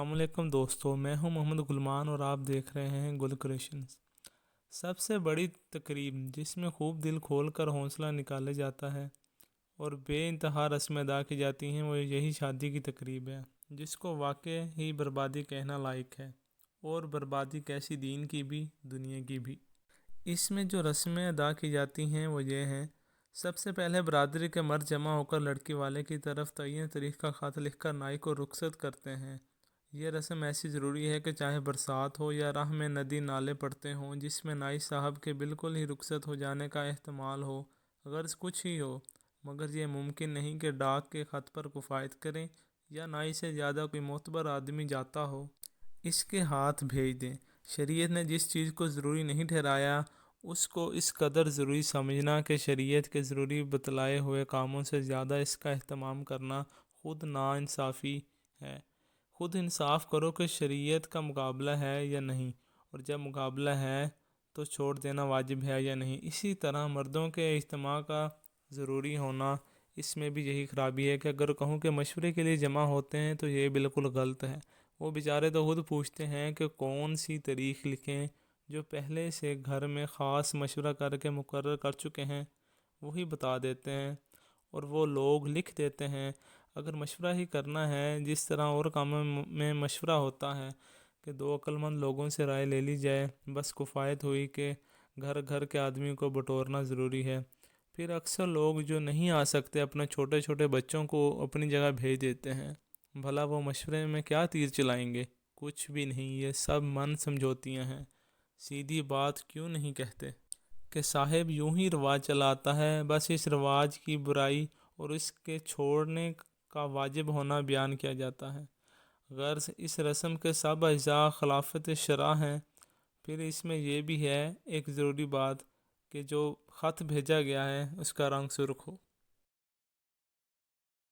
السلام علیکم دوستو، میں ہوں محمد غلمان اور آپ دیکھ رہے ہیں گل کریشنز۔ سب سے بڑی تقریب جس میں خوب دل کھول کر حوصلہ نکالا جاتا ہے اور بے انتہا رسمیں ادا کی جاتی ہیں، وہ یہی شادی کی تقریب ہے، جس کو واقع ہی بربادی کہنا لائق ہے، اور بربادی کیسی دین کی بھی دنیا کی بھی۔ اس میں جو رسمیں ادا کی جاتی ہیں وہ یہ ہیں: سب سے پہلے برادری کے مرد جمع ہو کر لڑکی والے کی طرف تعین تاریخ کا خط لکھ کر نائی کو رخصت کرتے ہیں۔ یہ رسم ایسی ضروری ہے کہ چاہے برسات ہو یا راہ میں ندی نالے پڑتے ہوں، جس میں نائی صاحب کے بالکل ہی رخصت ہو جانے کا احتمال ہو، غرض کچھ ہی ہو، مگر یہ ممکن نہیں کہ ڈاک کے خط پر کفایت کریں یا نائی سے زیادہ کوئی معتبر آدمی جاتا ہو اس کے ہاتھ بھیج دیں۔ شریعت نے جس چیز کو ضروری نہیں ٹھہرایا، اس کو اس قدر ضروری سمجھنا کہ شریعت کے ضروری بتلائے ہوئے کاموں سے زیادہ اس کا اہتمام کرنا خود ناانصافی ہے۔ خود انصاف کرو کہ شریعت کا مقابلہ ہے یا نہیں، اور جب مقابلہ ہے تو چھوڑ دینا واجب ہے یا نہیں۔ اسی طرح مردوں کے اجتماع کا ضروری ہونا، اس میں بھی یہی خرابی ہے کہ اگر کہوں کہ مشورے کے لیے جمع ہوتے ہیں تو یہ بالکل غلط ہے۔ وہ بیچارے تو خود پوچھتے ہیں کہ کون سی تاریخ لکھیں، جو پہلے سے گھر میں خاص مشورہ کر کے مقرر کر چکے ہیں وہی بتا دیتے ہیں، اور وہ لوگ لکھ دیتے ہیں۔ اگر مشورہ ہی کرنا ہے جس طرح اور کاموں میں مشورہ ہوتا ہے کہ دو عقل مند لوگوں سے رائے لے لی جائے، بس کفایت ہوئی کہ گھر گھر کے آدمی کو بٹورنا ضروری ہے، پھر اکثر لوگ جو نہیں آ سکتے اپنے چھوٹے چھوٹے بچوں کو اپنی جگہ بھیج دیتے ہیں۔ بھلا وہ مشورے میں کیا تیر چلائیں گے؟ کچھ بھی نہیں، یہ سب من سمجھوتیاں ہیں۔ سیدھی بات کیوں نہیں کہتے کہ صاحب یوں ہی رواج چلا آتا ہے، بس اس رواج کی برائی اور اس کے چھوڑنے کا واجب ہونا بیان کیا جاتا ہے۔ غرض اس رسم کے سب اجزاء خلافت شرع ہیں۔ پھر اس میں یہ بھی ہے ایک ضروری بات کہ جو خط بھیجا گیا ہے اس کا رنگ سرخ ہو۔